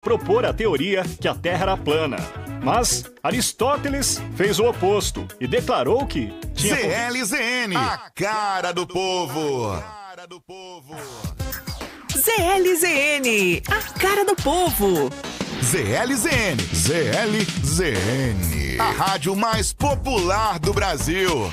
propor a teoria que a Terra era plana. Mas Aristóteles fez o oposto e declarou que tinha... ZLZN, a cara do povo. ZLZN, a cara do povo. ZLZN, a rádio mais popular do Brasil.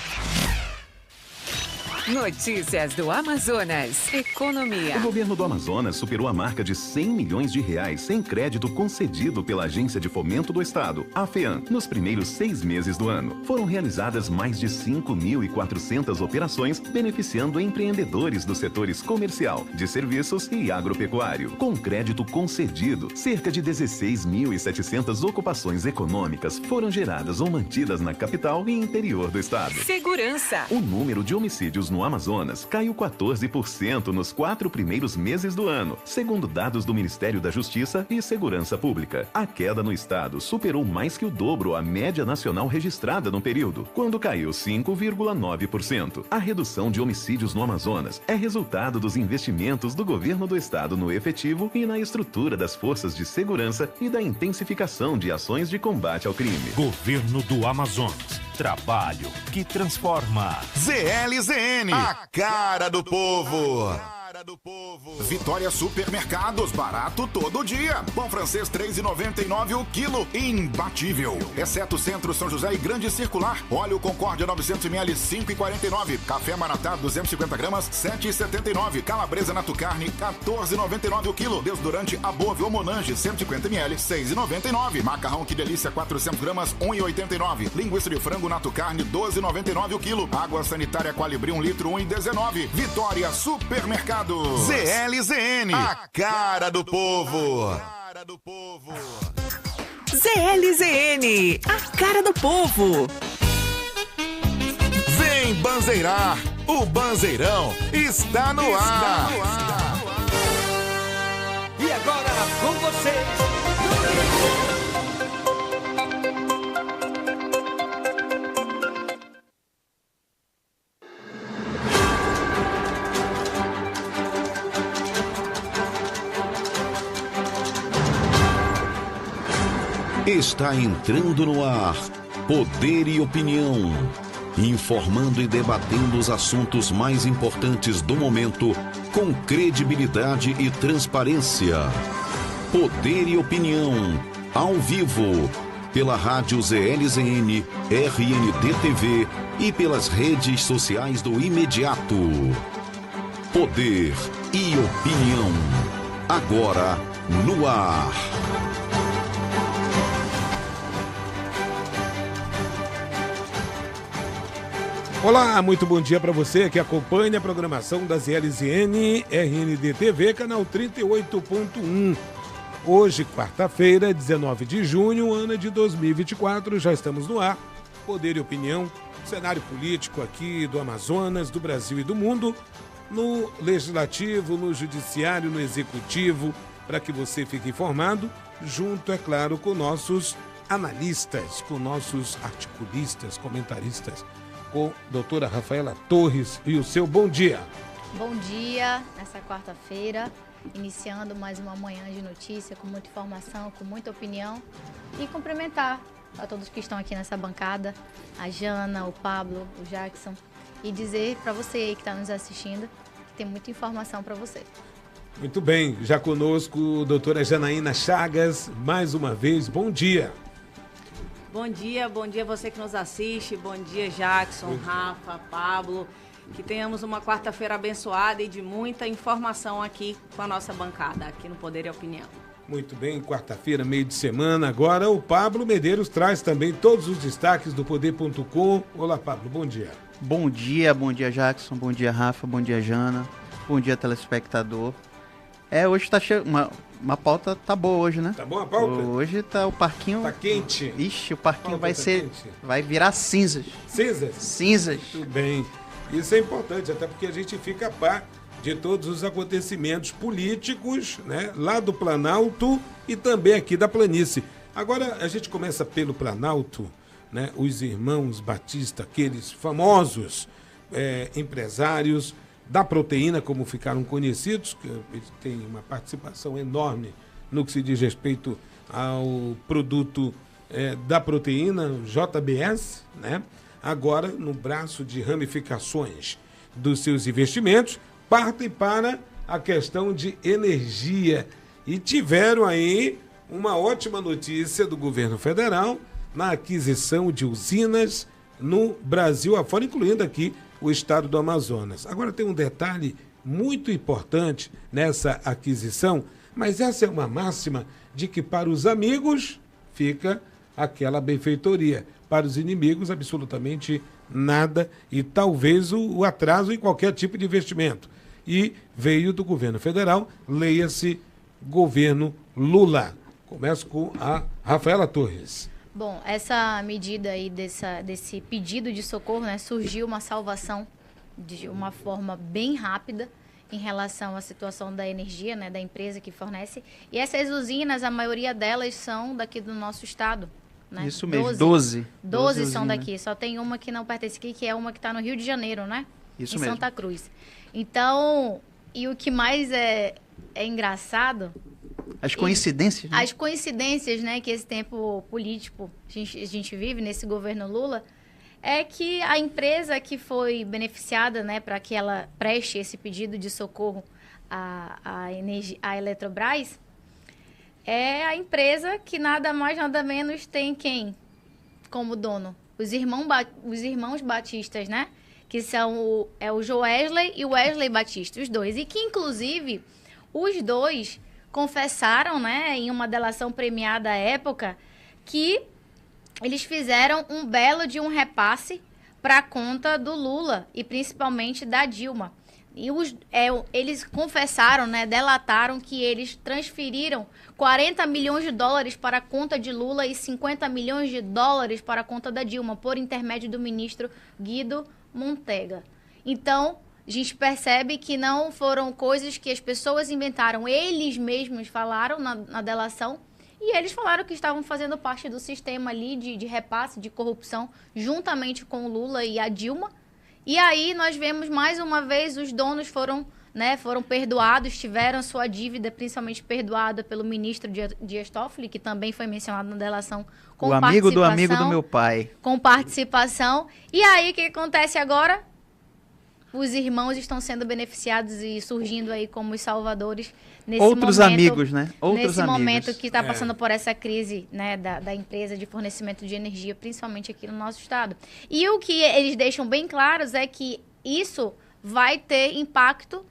Notícias do Amazonas. Economia. O governo do Amazonas superou a marca de 100 milhões de reais em crédito concedido pela Agência de Fomento do Estado, a FEAM. Nos primeiros 6 meses do ano, foram realizadas mais de 5.400 operações, beneficiando empreendedores dos setores comercial, de serviços e agropecuário. Com crédito concedido, cerca de 16.700 ocupações econômicas foram geradas ou mantidas na capital e interior do estado. Segurança. O número de homicídios no Amazonas caiu 14% nos 4 primeiros meses do ano, segundo dados do Ministério da Justiça e Segurança Pública. A queda no estado superou mais que o dobro a média nacional registrada no período, quando caiu 5,9%. A redução de homicídios no Amazonas é resultado dos investimentos do governo do estado no efetivo e na estrutura das forças de segurança e da intensificação de ações de combate ao crime. Governo do Amazonas. Trabalho que transforma. ZLZN, a cara do povo. Vitória Supermercados, barato todo dia. Pão francês R$3,99 o quilo, imbatível. Exceto Centro São José e Grande Circular. Óleo Concórdia 900ml, R$5,49. Café Maratá 250 gramas, R$7,79. Calabresa Nato Carne, R$14,99 o quilo. Desodorante Above ou Monange 150ml, R$6,99. Macarrão Que Delícia 400 gramas, R$1,89. Linguiça de frango Nato Carne, R$12,99 o quilo. Água sanitária Qualibri 1 litro, R$1,19. Vitória Supermercados. ZLZN, a cara do povo. ZLZN, a cara do povo. Vem banzeirar, o Banzeirão está no ar. E agora com vocês, Está entrando no ar Poder e Opinião, informando e debatendo os assuntos mais importantes do momento com credibilidade e transparência. Poder e Opinião, ao vivo, pela rádio ZLZN, RND-TV e pelas redes sociais do Imediato. Poder e Opinião, agora no ar. Olá, muito bom dia para você que acompanha a programação da ZLZN RND-TV, canal 38.1. Hoje, quarta-feira, 19 de junho, ano de 2024, já estamos no ar. Poder e Opinião, cenário político aqui do Amazonas, do Brasil e do mundo, no Legislativo, no Judiciário, no Executivo, para que você fique informado, junto, é claro, com nossos analistas, com nossos articulistas, comentaristas, com a doutora Rafaela Torres e o seu bom dia. Bom dia, nessa quarta-feira, iniciando mais uma manhã de notícia, com muita informação, com muita opinião, e cumprimentar a todos que estão aqui nessa bancada, a Jana, o Pablo, o Jackson, e dizer para você aí que está nos assistindo que tem muita informação para você. Muito bem, já conosco, doutora Janaína Chagas, mais uma vez, bom dia. Bom dia você que nos assiste, bom dia Jackson, Rafa, Pablo, que tenhamos uma quarta-feira abençoada e de muita informação aqui com a nossa bancada, aqui no Poder e Opinião. Muito bem, quarta-feira, meio de semana, agora o Pablo Medeiros traz também todos os destaques do Poder.com. Olá Pablo, bom dia. Bom dia Jackson, bom dia Rafa, bom dia Jana, bom dia telespectador. Hoje tá cheio, uma pauta tá boa hoje, né? Tá boa a pauta? Hoje tá o parquinho... Tá quente. Ixi, o parquinho vai quente. vai virar cinzas. Cinzas? Cinzas. Muito bem. Isso é importante, até porque a gente fica a par de todos os acontecimentos políticos, né? Lá do Planalto e também aqui da planície. Agora, a gente começa pelo Planalto, né? Os irmãos Batista, aqueles famosos empresários da proteína, como ficaram conhecidos, que tem uma participação enorme no que se diz respeito ao produto da proteína, JBS, né? Agora, no braço de ramificações dos seus investimentos, partem para a questão de energia e tiveram aí uma ótima notícia do governo federal na aquisição de usinas no Brasil afora, incluindo aqui o estado do Amazonas. Agora tem um detalhe muito importante nessa aquisição, mas essa é uma máxima de que para os amigos fica aquela benfeitoria, para os inimigos absolutamente nada e talvez o atraso em qualquer tipo de investimento. E veio do governo federal, leia-se governo Lula. Começo com a Rafaela Torres. Bom, essa medida aí desse pedido de socorro, né, surgiu uma salvação de uma forma bem rápida em relação à situação da energia, né, da empresa que fornece. E essas usinas, a maioria delas são daqui do nosso estado. Né? Isso mesmo, 12 são daqui. Só tem uma que não pertence aqui, que é uma que está no Rio de Janeiro, né? Isso em mesmo. Santa Cruz. Então, e o que mais é engraçado... As coincidências, né? As coincidências, né, que esse tempo político a gente vive nesse governo Lula, é que a empresa que foi beneficiada, né, para que ela preste esse pedido de socorro à Eletrobras, é a empresa que nada mais, nada menos tem quem como dono? Os irmãos Batistas, né? Que são o Joesley e o Wesley Batista, os dois. E que, inclusive, os dois confessaram, né, em uma delação premiada à época, que eles fizeram um belo de um repasse para a conta do Lula e principalmente da Dilma. E eles confessaram, né, delataram que eles transferiram 40 milhões de dólares para a conta de Lula e 50 milhões de dólares para a conta da Dilma, por intermédio do ministro Guido Mantega. Então, a gente percebe que não foram coisas que as pessoas inventaram, eles mesmos falaram na delação, e eles falaram que estavam fazendo parte do sistema ali de repasse, de corrupção, juntamente com o Lula e a Dilma. E aí nós vemos mais uma vez os donos foram perdoados, tiveram sua dívida principalmente perdoada pelo ministro Dias Toffoli, que também foi mencionado na delação com participação. O amigo do amigo do meu pai. Com participação. E aí o que acontece agora? Os irmãos estão sendo beneficiados e surgindo aí como os salvadores nesse Outros momento, amigos, né? Nesse momento que está passando por essa crise, né, da empresa de fornecimento de energia, principalmente aqui no nosso estado. E o que eles deixam bem claros é que isso vai ter impacto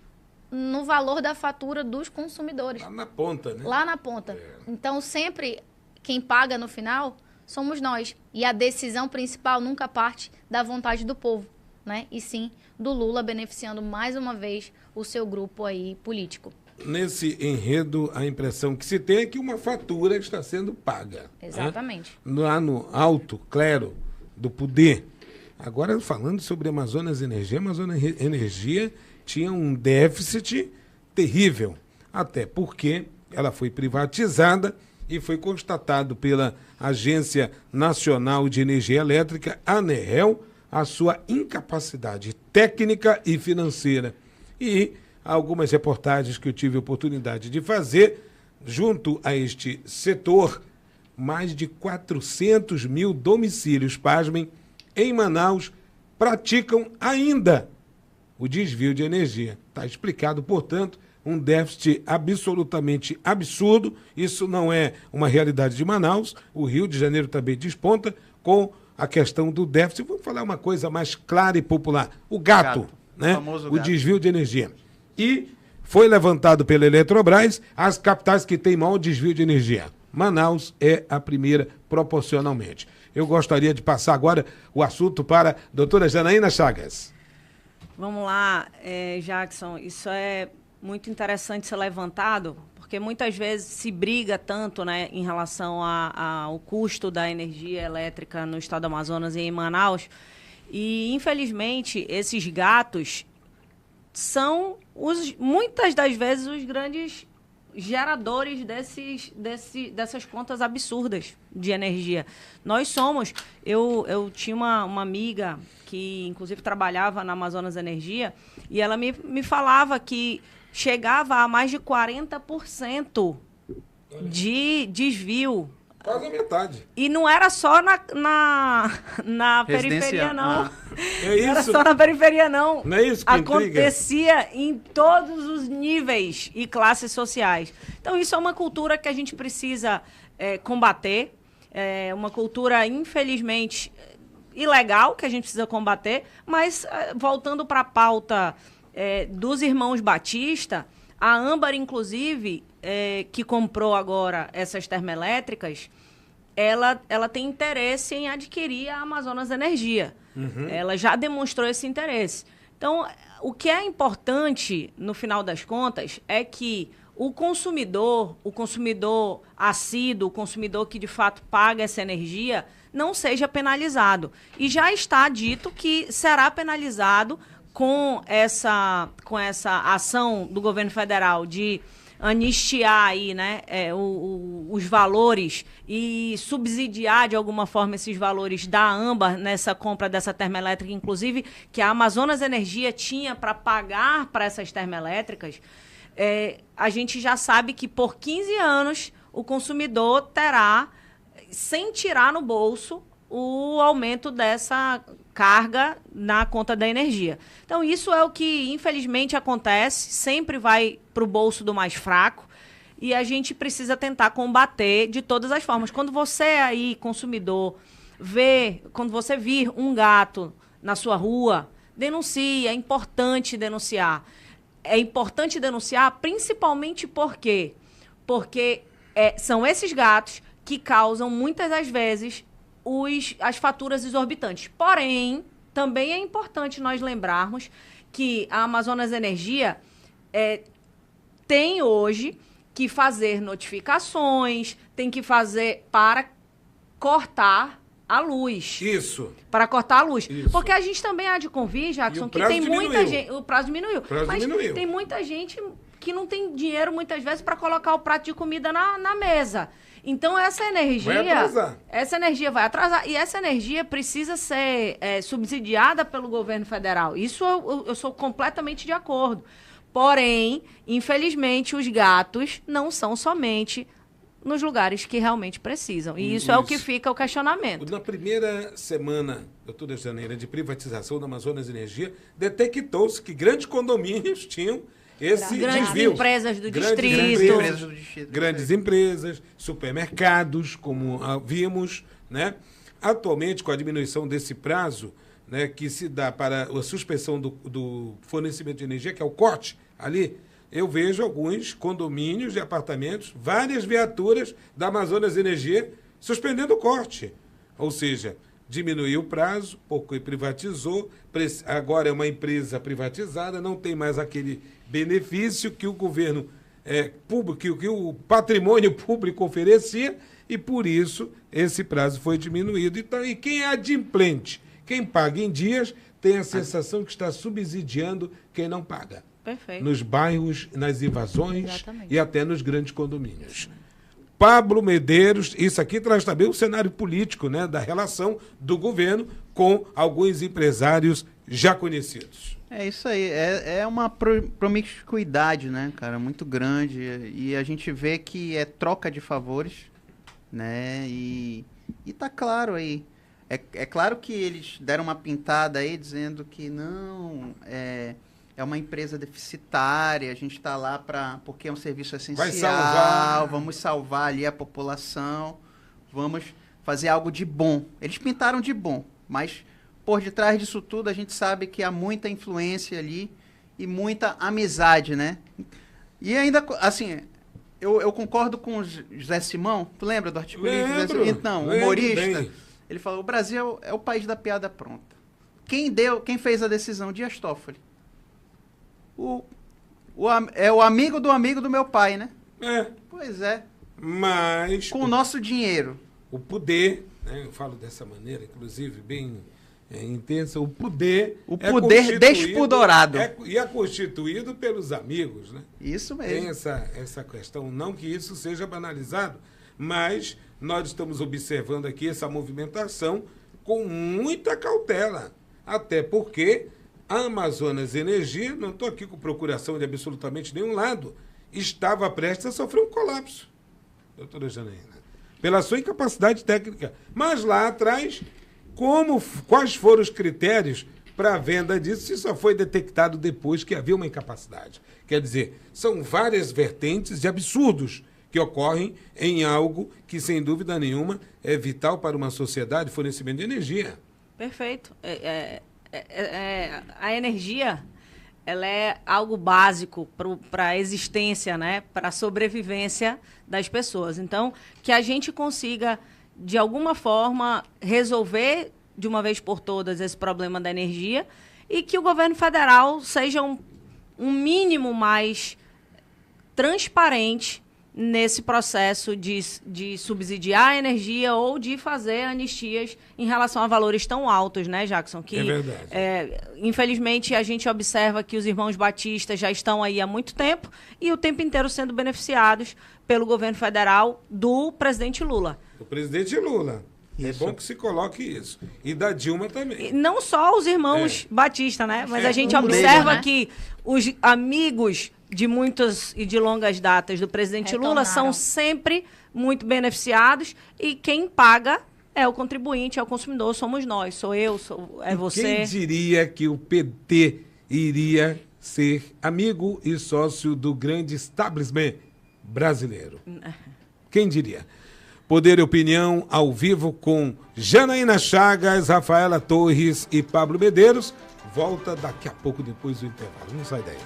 no valor da fatura dos consumidores. Lá na ponta, né? Lá na ponta. Então, sempre quem paga no final somos nós. E a decisão principal nunca parte da vontade do povo, né? E sim do Lula beneficiando mais uma vez o seu grupo aí político. Nesse enredo, a impressão que se tem é que uma fatura está sendo paga. Exatamente. Né? Lá no alto clero do poder. Agora, falando sobre Amazonas Energia, a Amazonas Energia tinha um déficit terrível, até porque ela foi privatizada e foi constatado pela Agência Nacional de Energia Elétrica, ANEEL, a sua incapacidade técnica e financeira. E algumas reportagens que eu tive a oportunidade de fazer, junto a este setor, mais de 400 mil domicílios, pasmem, em Manaus, praticam ainda o desvio de energia. Está explicado, portanto, um déficit absolutamente absurdo. Isso não é uma realidade de Manaus. O Rio de Janeiro também desponta com a questão do déficit. Vamos falar uma coisa mais clara e popular. O gato, né? O desvio de energia. E foi levantado pela Eletrobras as capitais que têm maior desvio de energia. Manaus é a primeira proporcionalmente. Eu gostaria de passar agora o assunto para a doutora Janaína Chagas. Vamos lá, Jackson, isso é muito interessante ser levantado, porque muitas vezes se briga tanto, né, em relação ao custo da energia elétrica no estado do Amazonas e em Manaus, e infelizmente esses gatos são muitas das vezes os grandes geradores dessas contas absurdas de energia. Nós somos... Eu tinha uma amiga que, inclusive, trabalhava na Amazonas Energia, e ela me falava que chegava a mais de 40% de desvio. Quase a metade. E não era só na periferia, não. É isso. Não era só na periferia, não. Não é isso que acontecia em todos os níveis e classes sociais. Então, isso é uma cultura que a gente precisa combater. É uma cultura, infelizmente, ilegal, que a gente precisa combater. Mas, voltando para a pauta dos irmãos Batista, a Âmbar, inclusive, que comprou agora essas termoelétricas, ela tem interesse em adquirir a Amazonas Energia. Uhum. Ela já demonstrou esse interesse. Então, o que é importante, no final das contas, é que o consumidor assíduo, o consumidor que de fato paga essa energia, não seja penalizado. E já está dito que será penalizado com essa ação do governo federal de anistiar aí, né, os valores e subsidiar de alguma forma esses valores da Âmbar nessa compra dessa termoelétrica, inclusive que a Amazonas Energia tinha para pagar para essas termoelétricas. A gente já sabe que por 15 anos o consumidor terá, sem tirar no bolso, o aumento dessa carga na conta da energia. Então, isso é o que, infelizmente, acontece, sempre vai para o bolso do mais fraco, e a gente precisa tentar combater de todas as formas. Quando você aí, consumidor, quando você vir um gato na sua rua, denuncie, é importante denunciar. É importante denunciar principalmente por quê? Porque são esses gatos que causam, muitas das vezes, as faturas exorbitantes. Porém, também é importante nós lembrarmos que a Amazonas Energia tem hoje que fazer notificações, tem que fazer para cortar a luz. Isso. Para cortar a luz. Isso. Porque a gente também há de convir, Jackson, que tem muita gente... O prazo diminuiu. Tem muita gente que não tem dinheiro, muitas vezes, para colocar o prato de comida na mesa. Então, essa energia vai atrasar. E essa energia precisa ser subsidiada pelo governo federal. Isso eu sou completamente de acordo. Porém, infelizmente, os gatos não são somente nos lugares que realmente precisam. E isso é o que fica o questionamento. Na primeira semana, doutora Janeira, de privatização da Amazonas Energia, detectou-se que grandes condomínios tinham esse desvio. Empresas do distrito. Grandes empresas, supermercados, como vimos, né? Atualmente, com a diminuição desse prazo, né, que se dá para a suspensão do fornecimento de energia, que é o corte ali, eu vejo alguns condomínios de apartamentos, várias viaturas da Amazonas Energia suspendendo o corte. Ou seja, diminuiu o prazo, pouco privatizou, agora é uma empresa privatizada, não tem mais aquele benefício que o governo público, que o patrimônio público oferecia, e por isso esse prazo foi diminuído. Então, e quem é adimplente, quem paga em dias, tem a sensação que está subsidiando quem não paga. Perfeito. Nos bairros, nas invasões. Exatamente. E até nos grandes condomínios. Pablo Medeiros, isso aqui traz também o cenário político, né, da relação do governo com alguns empresários já conhecidos. É isso aí, é uma promiscuidade, né, cara, muito grande, e a gente vê que é troca de favores, né, e tá claro aí. É claro que eles deram uma pintada aí dizendo que não, é uma empresa deficitária, a gente está lá porque é um serviço essencial, vamos salvar ali a população, vamos fazer algo de bom. Eles pintaram de bom, mas por detrás disso tudo a gente sabe que há muita influência ali e muita amizade, né? E ainda, assim, eu concordo com o José Simão, tu lembra do articulista? Então, humorista, ele falou, o Brasil é o país da piada pronta. Quem fez a decisão? Dias Toffoli. É o amigo do meu pai, né? Pois é. Mas... com o nosso dinheiro. O poder, né? Eu falo dessa maneira, inclusive, bem intensa. O poder despudorado. E é constituído pelos amigos, né? Isso mesmo. Tem essa questão. Não que isso seja banalizado, mas nós estamos observando aqui essa movimentação com muita cautela. Até porque... a Amazonas Energia, não estou aqui com procuração de absolutamente nenhum lado, estava prestes a sofrer um colapso. doutora Janaína? Pela sua incapacidade técnica. Mas lá atrás, quais foram os critérios para a venda disso, se só foi detectado depois que havia uma incapacidade? Quer dizer, são várias vertentes de absurdos que ocorrem em algo que, sem dúvida nenhuma, é vital para uma sociedade, fornecimento de energia. Perfeito. A energia, ela é algo básico para a existência, né? Para a sobrevivência das pessoas. Então, que a gente consiga, de alguma forma, resolver de uma vez por todas esse problema da energia e que o governo federal seja um mínimo mais transparente nesse processo de subsidiar a energia ou de fazer anistias em relação a valores tão altos, né, Jackson? Que, é verdade. Infelizmente, a gente observa que os irmãos batistas já estão aí há muito tempo e o tempo inteiro sendo beneficiados pelo governo federal do presidente Lula. Do presidente Lula. É bom que se coloque isso. E da Dilma também. E não só os irmãos batistas, né? Mas a gente observa que os amigos de muitas e de longas datas do presidente Lula são sempre muito beneficiados e quem paga é o contribuinte, é o consumidor, somos nós, sou eu, é você. Quem diria que o PT iria ser amigo e sócio do grande establishment brasileiro? Quem diria? Poder e Opinião, ao vivo, com Janaína Chagas, Rafaela Torres e Pablo Medeiros. Volta daqui a pouco, depois do intervalo. Não sai daí.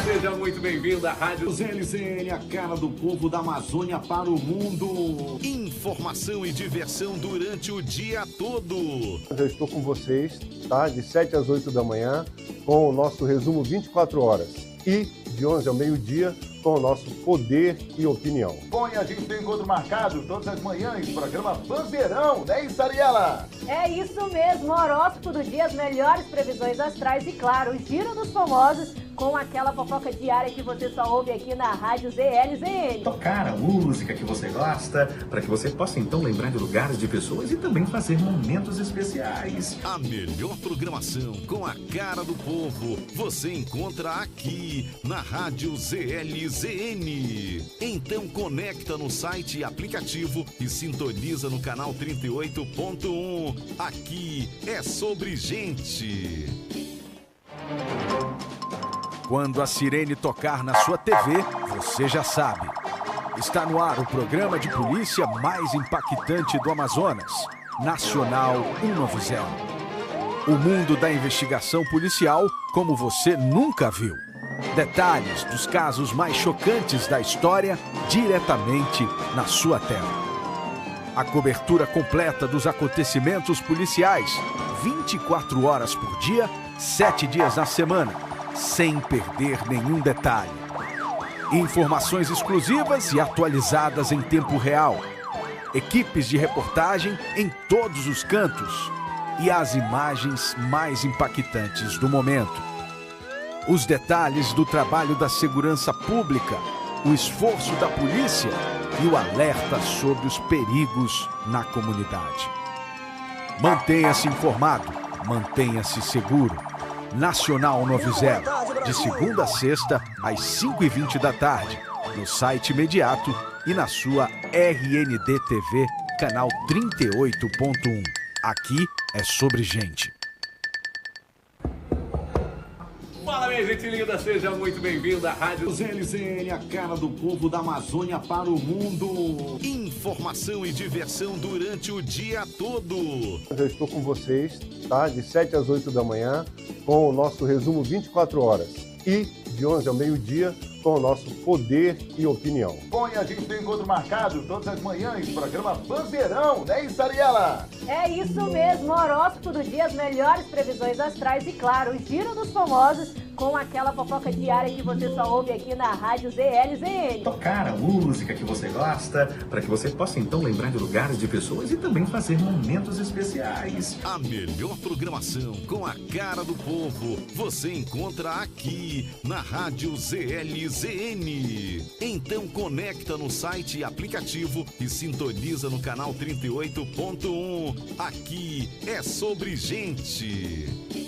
Seja muito bem-vindo à Rádio LCN, a cara do povo da Amazônia para o mundo. Informação e diversão durante o dia todo. Eu estou com vocês, tá? De 7 às 8 da manhã, com o nosso resumo 24 horas. E de 11 ao meio-dia, com o nosso Poder e Opinião. Bom, e a gente tem encontro marcado todas as manhãs, programa Bandeirão, né, Ariela? É isso mesmo, horóscopo do dia, as melhores previsões astrais e, claro, o giro dos famosos com aquela fofoca diária que você só ouve aqui na Rádio ZLZN. Tocar a música que você gosta, para que você possa então lembrar de lugares, de pessoas e também fazer momentos especiais. A melhor programação com a cara do povo você encontra aqui na Rádio ZLZN. Então conecta no site e aplicativo e sintoniza no canal 38.1. Aqui é sobre gente. Quando a sirene tocar na sua TV, você já sabe. Está no ar o programa de polícia mais impactante do Amazonas, Nacional 190. O mundo da investigação policial como você nunca viu. Detalhes dos casos mais chocantes da história diretamente na sua tela. A cobertura completa dos acontecimentos policiais, 24 horas por dia, 7 dias na semana, sem perder nenhum detalhe. Informações exclusivas e atualizadas em tempo real. Equipes de reportagem em todos os cantos. E as imagens mais impactantes do momento. Os detalhes do trabalho da segurança pública, o esforço da polícia e o alerta sobre os perigos na comunidade. Mantenha-se informado, mantenha-se seguro. Nacional 90, de segunda a sexta, às 5h20 da tarde, no site imediato e na sua RND TV, canal 38.1. Aqui é sobre gente. Fala, minha gente linda, seja muito bem-vindo à Rádio LCN, a cara do povo da Amazônia para o mundo. Informação e diversão durante o dia todo. Eu estou com vocês, tá? De 7 às 8 da manhã, com o nosso resumo 24 horas. E de 11 ao meio-dia, com o nosso Poder e Opinião. Bom, e a gente tem encontro marcado todas as manhãs, programa Bandeirão, né, Ariela? É isso mesmo, horóscopo do dia, as melhores previsões astrais e, claro, o giro dos famosos com aquela fofoca diária que você só ouve aqui na Rádio ZLZN. Tocar a música que você gosta, para que você possa então lembrar de lugares, de pessoas e também fazer momentos especiais. A melhor programação com a cara do povo você encontra aqui na Rádio ZLZN. Então conecta no site e aplicativo e sintoniza no canal 38.1. Aqui é sobre gente.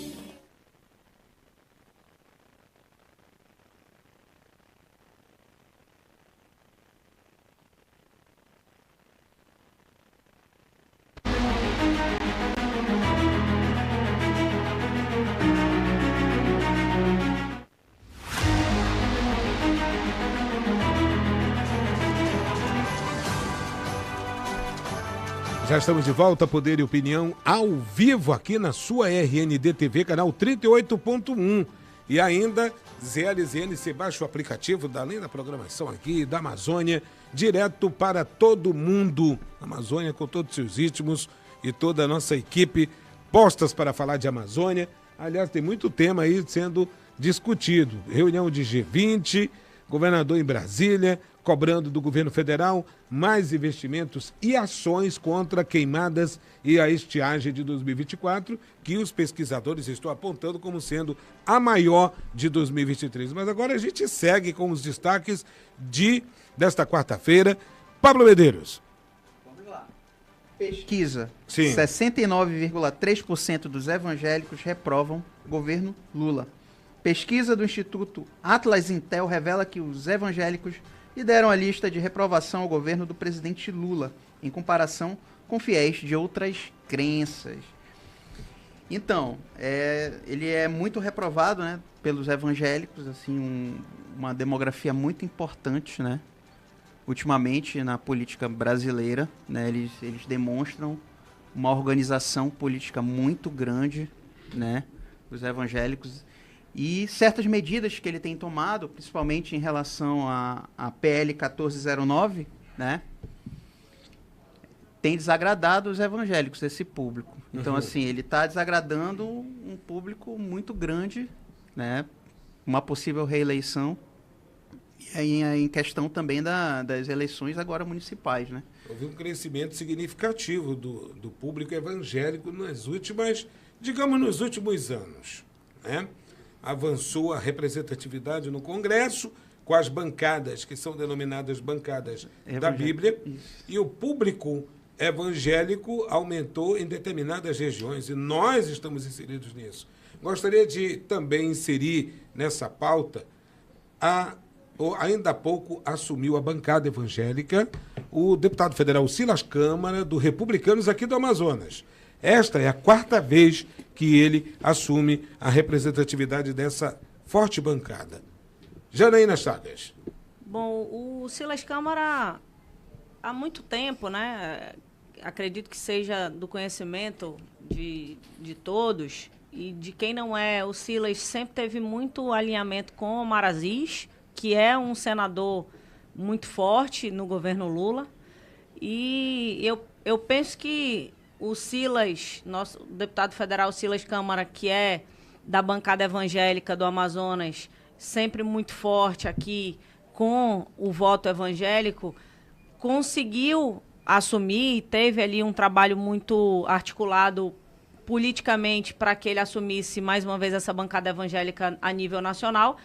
Já estamos de volta, Poder e Opinião, ao vivo aqui na sua RND TV, canal 38.1. E ainda, ZLZN, você baixa o aplicativo, além da programação aqui, da Amazônia, direto para todo mundo. Amazônia com todos os seus ritmos e toda a nossa equipe postas para falar de Amazônia. Aliás, tem muito tema aí sendo discutido. Reunião de G20, governador em Brasília, cobrando do governo federal mais investimentos e ações contra queimadas e a estiagem de 2024, que os pesquisadores estão apontando como sendo a maior de 2023. Mas agora a gente segue com os destaques desta quarta-feira. Pablo Medeiros. Vamos lá. Pesquisa. Sim. 69,3% dos evangélicos reprovam governo Lula. Pesquisa do Instituto Atlas Intel revela que os evangélicos lideram a lista de reprovação ao governo do presidente Lula, em comparação com fiéis de outras crenças. Então, ele é muito reprovado, né, pelos evangélicos, assim, uma demografia muito importante, né, ultimamente na política brasileira, né, eles demonstram uma organização política muito grande, né, os evangélicos. E certas medidas que ele tem tomado, principalmente em relação à PL 1409, né, tem desagradado os evangélicos, esse público. Então, assim, ele está desagradando um público muito grande, né, uma possível reeleição, e aí em questão também das eleições agora municipais, né. Houve um crescimento significativo do público evangélico nos últimos anos, né? Avançou a representatividade no Congresso, com as bancadas, que são denominadas bancadas da Bíblia, e o público evangélico aumentou em determinadas regiões, e nós estamos inseridos nisso. Gostaria de também inserir nessa pauta, ainda há pouco assumiu a bancada evangélica o deputado federal Silas Câmara, do Republicanos aqui do Amazonas. Esta é a quarta vez que ele assume a representatividade dessa forte bancada. Janaína Chagas. Bom, o Silas Câmara, há muito tempo, né, acredito que seja do conhecimento de todos, e de quem não é, o Silas sempre teve muito alinhamento com o Omar Aziz, que é um senador muito forte no governo Lula, e eu penso que o Silas, nosso deputado federal Silas Câmara, que é da bancada evangélica do Amazonas, sempre muito forte aqui com o voto evangélico, conseguiu assumir, teve ali um trabalho muito articulado politicamente para que ele assumisse mais uma vez essa bancada evangélica a nível nacional,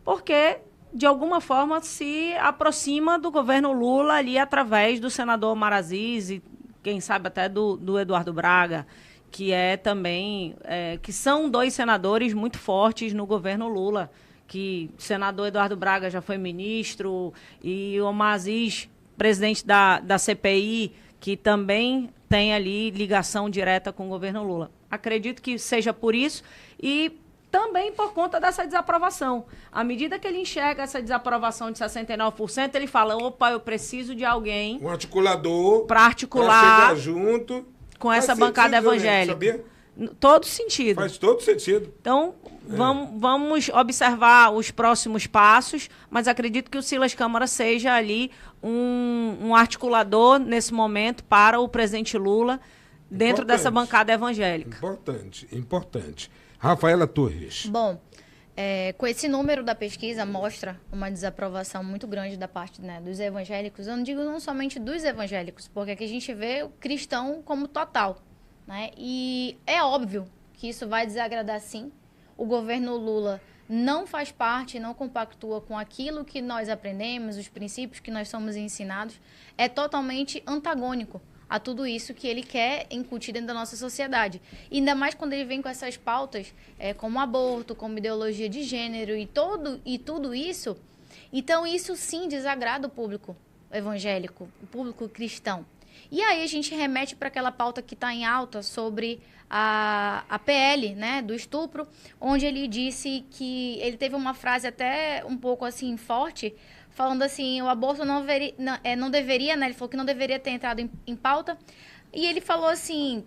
porque de alguma forma se aproxima do governo Lula ali através do senador Omar Aziz e quem sabe até do Eduardo Braga, que é também, que são dois senadores muito fortes no governo Lula, que o senador Eduardo Braga já foi ministro, e o Omar Aziz, presidente da CPI, que também tem ali ligação direta com o governo Lula. Acredito que seja por isso e também por conta dessa desaprovação. À medida que ele enxerga essa desaprovação de 69%, ele fala, opa, eu preciso de alguém... Um articulador... Para articular... chegar junto... Com essa bancada evangélica. Todo sentido. Faz todo sentido. Então, vamos observar os próximos passos, mas acredito que o Silas Câmara seja ali um articulador nesse momento para o presidente Lula dentro dessa bancada evangélica. Importante. Rafaela Torres. Bom, com esse número da pesquisa, mostra uma desaprovação muito grande da parte, né, dos evangélicos. Eu não digo não somente dos evangélicos, porque aqui a gente vê o cristão como total, né? E é óbvio que isso vai desagradar, sim. O governo Lula não faz parte, não compactua com aquilo que nós aprendemos, os princípios que nós somos ensinados. É totalmente antagônico a tudo isso que ele quer incutir dentro da nossa sociedade. E ainda mais quando ele vem com essas pautas, como aborto, como ideologia de gênero e tudo isso. Então, isso sim desagrada o público evangélico, o público cristão. E aí a gente remete para aquela pauta que está em alta sobre a PL, né, do estupro, onde ele disse que ele teve uma frase até um pouco assim forte, falando assim, o aborto não deveria, né? Ele falou que não deveria ter entrado em pauta. E ele falou assim,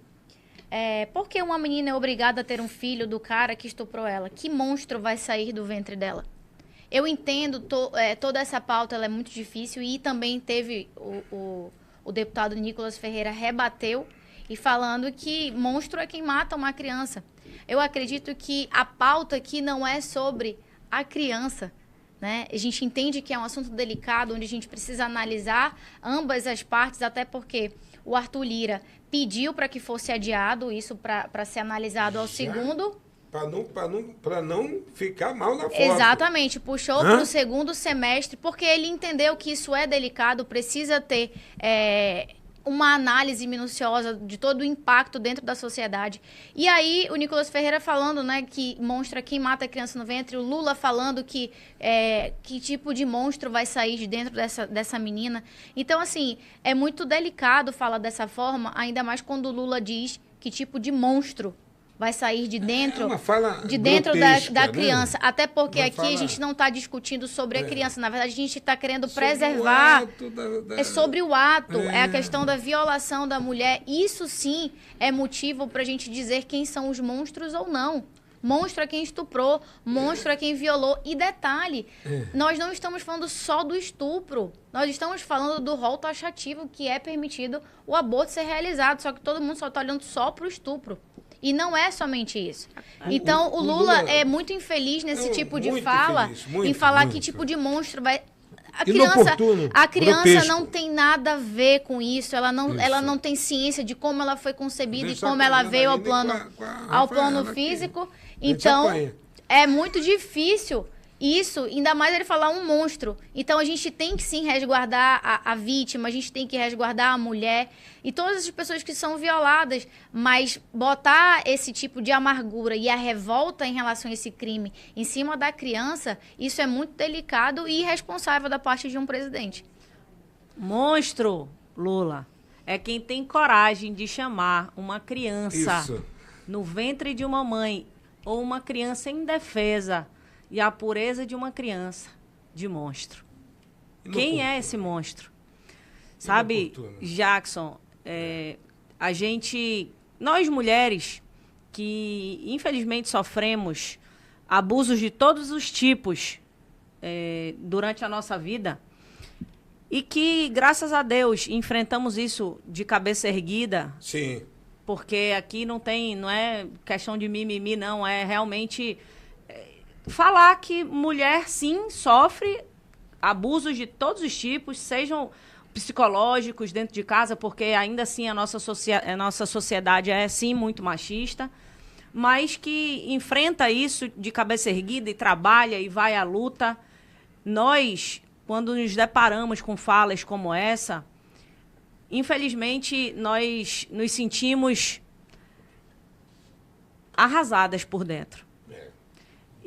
por que uma menina é obrigada a ter um filho do cara que estuprou ela? Que monstro vai sair do ventre dela? Eu entendo, toda essa pauta ela é muito difícil e também teve o deputado Nicolas Ferreira rebateu e falando que monstro é quem mata uma criança. Eu acredito que a pauta aqui não é sobre a criança, né? A gente entende que é um assunto delicado, onde a gente precisa analisar ambas as partes, até porque o Arthur Lira pediu para que fosse adiado isso para ser analisado ao segundo. Para não ficar mal na foto. Exatamente, puxou para o segundo semestre, porque ele entendeu que isso é delicado, precisa ter uma análise minuciosa de todo o impacto dentro da sociedade. E aí, o Nicolas Ferreira falando, né, que mostra quem mata a criança no ventre, o Lula falando que tipo de monstro vai sair de dentro dessa menina. Então, assim, é muito delicado falar dessa forma, ainda mais quando o Lula diz que tipo de monstro vai sair de dentro, da criança. Né? Até porque aqui a gente não está discutindo sobre a criança. Na verdade, a gente está querendo preservar. É sobre o ato. É a questão da violação da mulher. Isso sim é motivo para a gente dizer quem são os monstros ou não. Monstro é quem estuprou, monstro é quem violou. E detalhe, nós não estamos falando só do estupro. Nós estamos falando do rol taxativo que é permitido o aborto ser realizado. Só que todo mundo só está olhando só para o estupro. E não é somente isso. Então, o Lula é muito infeliz nesse tipo de fala, em falar que tipo de monstro vai... A criança não tem nada a ver com isso. Ela não tem ciência de como ela foi concebida e como ela veio ao plano físico. Então, é muito difícil isso, ainda mais ele falar um monstro. Então, a gente tem que sim resguardar a vítima, a gente tem que resguardar a mulher e todas as pessoas que são violadas, mas botar esse tipo de amargura e a revolta em relação a esse crime em cima da criança, isso é muito delicado e irresponsável da parte de um presidente. Monstro, Lula, é quem tem coragem de chamar uma criança no ventre de uma mãe ou uma criança indefesa e a pureza de uma criança de monstro. Quem é esse monstro? Sabe, Jackson, nós mulheres que infelizmente sofremos abusos de todos os tipos durante a nossa vida e que, graças a Deus, enfrentamos isso de cabeça erguida. Sim. Porque aqui não é questão de mimimi, não, é realmente... falar que mulher, sim, sofre abusos de todos os tipos, sejam psicológicos dentro de casa, porque ainda assim a nossa sociedade é, sim, muito machista, mas que enfrenta isso de cabeça erguida e trabalha e vai à luta. Nós, quando nos deparamos com falas como essa, infelizmente, nós nos sentimos arrasadas por dentro.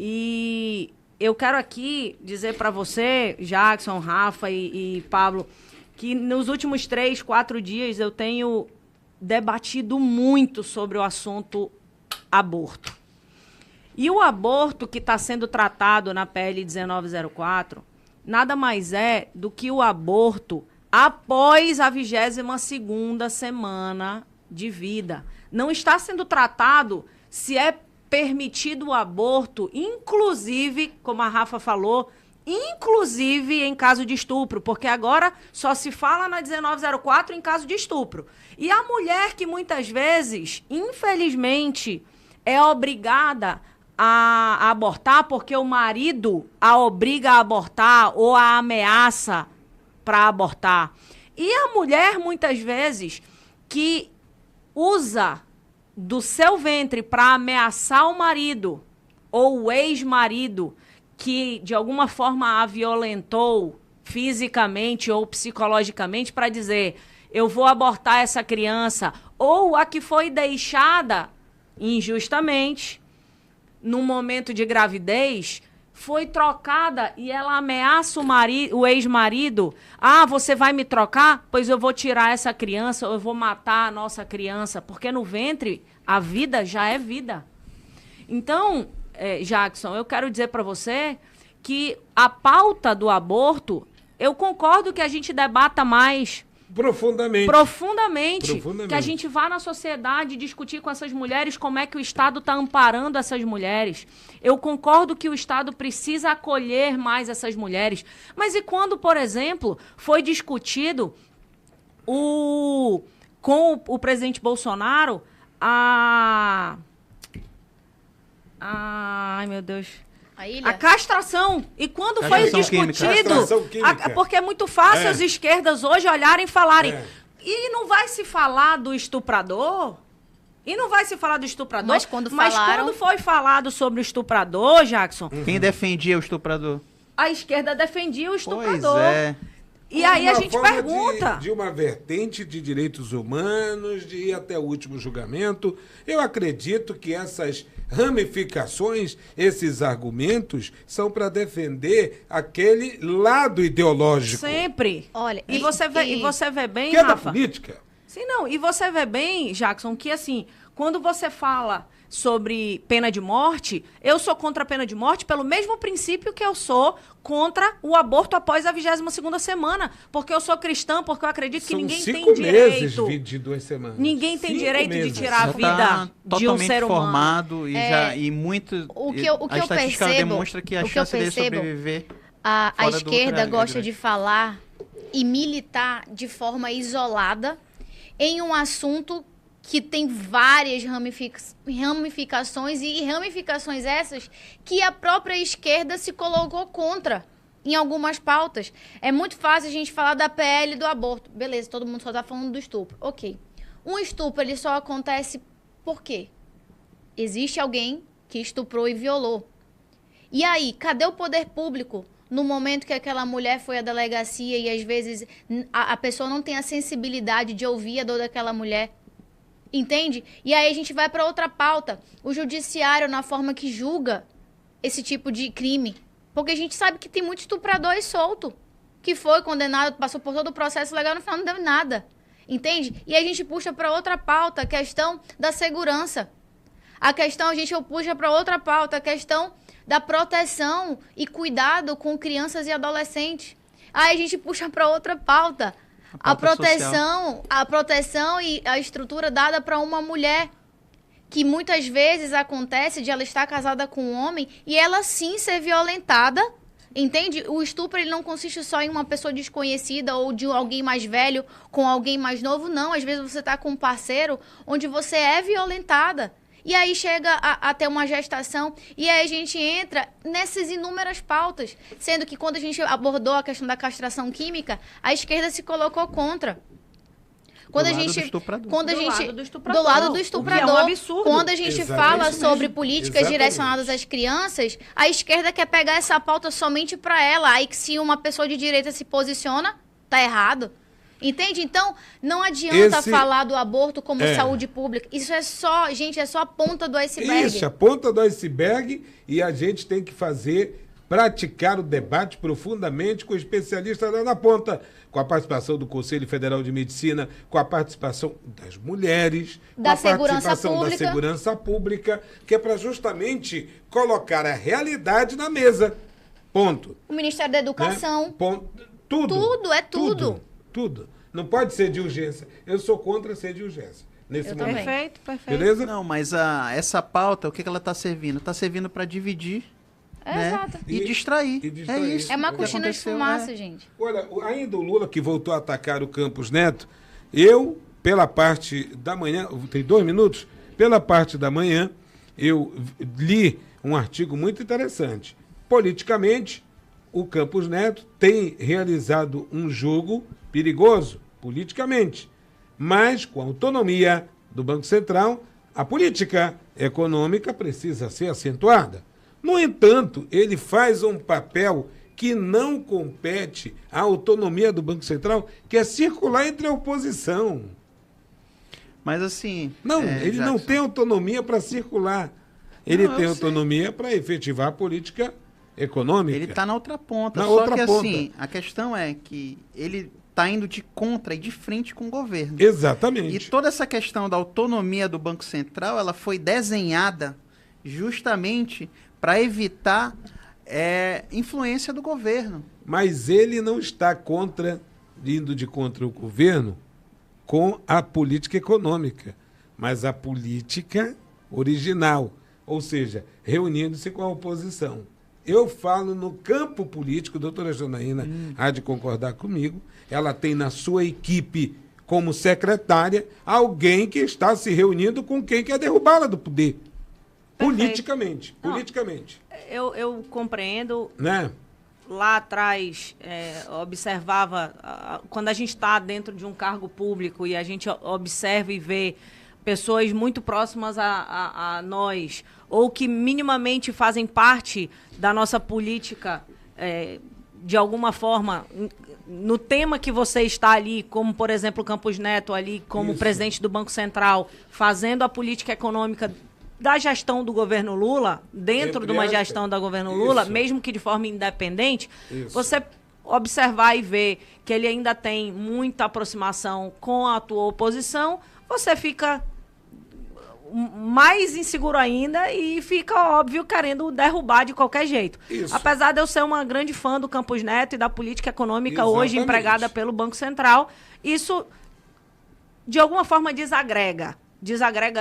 E eu quero aqui dizer para você, Jackson, Rafa e Pablo, que nos últimos 3, 4 dias eu tenho debatido muito sobre o assunto aborto. E o aborto que está sendo tratado na PL 1904 nada mais é do que o aborto após a 22ª semana de vida. Não está sendo tratado se é permitido o aborto, inclusive, como a Rafa falou, inclusive em caso de estupro, porque agora só se fala na 1904 em caso de estupro. E a mulher que muitas vezes, infelizmente, é obrigada a abortar porque o marido a obriga a abortar ou a ameaça para abortar. E a mulher, muitas vezes, que usa do seu ventre para ameaçar o marido ou o ex-marido que, de alguma forma, a violentou fisicamente ou psicologicamente para dizer, eu vou abortar essa criança, ou a que foi deixada injustamente num momento de gravidez, foi trocada e ela ameaça o ex-marido. Ah, você vai me trocar? Pois eu vou tirar essa criança, ou eu vou matar a nossa criança, porque no ventre a vida já é vida. Então, Jackson, eu quero dizer para você que a pauta do aborto, eu concordo que a gente debata mais. Profundamente. Que a gente vá na sociedade discutir com essas mulheres como é que o Estado está amparando essas mulheres. Eu concordo que o Estado precisa acolher mais essas mulheres. Mas e quando, por exemplo, foi discutido com o presidente Bolsonaro ai, meu Deus. A castração. E quando foi discutido... Porque é muito fácil as esquerdas hoje olharem e falarem... E não vai se falar do estuprador? Mas quando foi falado sobre o estuprador, Jackson... Quem defendia o estuprador? A esquerda defendia o estuprador. Pois é. E aí a gente pergunta... De uma vertente de direitos humanos, de ir até o último julgamento. Eu acredito que essas ramificações, esses argumentos, são para defender aquele lado ideológico. Sempre. Olha, e você vê bem, que é da Rafa? política. Sim, não. E você vê bem, Jackson, que assim, quando você fala sobre pena de morte, eu sou contra a pena de morte pelo mesmo princípio que eu sou contra o aborto após a 22ª semana. Porque eu sou cristã, porque eu acredito que ninguém tem direito... 5 meses, 22 semanas. Ninguém tem direito meses. de tirar a vida de um ser humano. Formado e muito... A estatística demonstra que a chance dele sobreviver... A esquerda gosta de falar e militar de forma isolada em um assunto que tem várias ramificações e ramificações essas que a própria esquerda se colocou contra em algumas pautas. É muito fácil a gente falar da PL do aborto. Beleza, todo mundo só está falando do estupro. Ok. Um estupro, ele só acontece por quê? Existe alguém que estuprou e violou. E aí, cadê o poder público no momento que aquela mulher foi à delegacia e às vezes a pessoa não tem a sensibilidade de ouvir a dor daquela mulher? Entende? E aí a gente vai para outra pauta. O judiciário, na forma que julga esse tipo de crime. Porque a gente sabe que tem muito estuprador aí solto. Que foi condenado, passou por todo o processo legal, no final não deu nada. Entende? E a gente puxa para outra pauta, a questão da segurança. A gente puxa para outra pauta, a questão da proteção e cuidado com crianças e adolescentes. Aí a gente puxa para outra pauta. A proteção e a estrutura dada para uma mulher, que muitas vezes acontece de ela estar casada com um homem e ela sim ser violentada, entende? O estupro, ele não consiste só em uma pessoa desconhecida ou de alguém mais velho com alguém mais novo, não. Às vezes você está com um parceiro onde você é violentada. E aí chega até uma gestação, e aí a gente entra nessas inúmeras pautas, sendo que quando a gente abordou a questão da castração química, a esquerda se colocou contra. Do lado do estuprador. É um absurdo. Quando a gente fala sobre políticas direcionadas às crianças, a esquerda quer pegar essa pauta somente para ela. Aí que se uma pessoa de direita se posiciona, tá errado. Entende? Então, não adianta falar do aborto como saúde pública. Isso é só, gente, é só a ponta do iceberg. Isso, a ponta do iceberg, e a gente tem que praticar o debate profundamente com especialistas lá na ponta, com a participação do Conselho Federal de Medicina, com a participação das mulheres, da com a participação da segurança pública, que é para justamente colocar a realidade na mesa. Ponto. O Ministério da Educação. Né? Ponto. Tudo. Tudo. Não pode ser de urgência. Eu sou contra ser de urgência. Nesse momento. Perfeito. Beleza? Não, mas essa pauta, o que ela está servindo? Está servindo para dividir, né? Exato. E distrair. É isso. É uma cortina de fumaça, gente. Olha, ainda o Lula que voltou a atacar o Campos Neto, eu, pela parte da manhã, tem 2 minutos, pela parte da manhã, eu li um artigo muito interessante. Politicamente, o Campos Neto tem realizado um jogo perigoso, politicamente, mas com a autonomia do Banco Central, a política econômica precisa ser acentuada. No entanto, ele faz um papel que não compete à autonomia do Banco Central, que é circular entre a oposição. Mas assim... Não, ele não tem autonomia para circular. Ele tem autonomia para efetivar a política econômica. Ele está na outra ponta. Na Só outra que ponta. assim, a questão é que ele está indo de contra e de frente com o governo. Exatamente. E toda essa questão da autonomia do Banco Central, ela foi desenhada justamente para evitar influência do governo. Mas ele não está indo de contra o governo com a política econômica, mas a política original, ou seja, reunindo-se com a oposição. Eu falo no campo político, a doutora Janaína há de concordar comigo, ela tem na sua equipe como secretária alguém que está se reunindo com quem quer derrubá-la do poder. Politicamente. Não, politicamente. Eu compreendo. Né? Lá atrás, observava, quando a gente está dentro de um cargo público e a gente observa e vê pessoas muito próximas a nós, ou que minimamente fazem parte da nossa política, de alguma forma, no tema que você está ali, como, por exemplo, Campos Neto ali, como presidente do Banco Central, fazendo a política econômica da gestão do governo Lula, dentro de uma gestão do governo Lula, mesmo que de forma independente, você observar e ver que ele ainda tem muita aproximação com a atual oposição, você fica mais inseguro ainda e fica, óbvio, querendo derrubar de qualquer jeito. Apesar de eu ser uma grande fã do Campos Neto e da política econômica hoje empregada pelo Banco Central, isso, de alguma forma, desagrega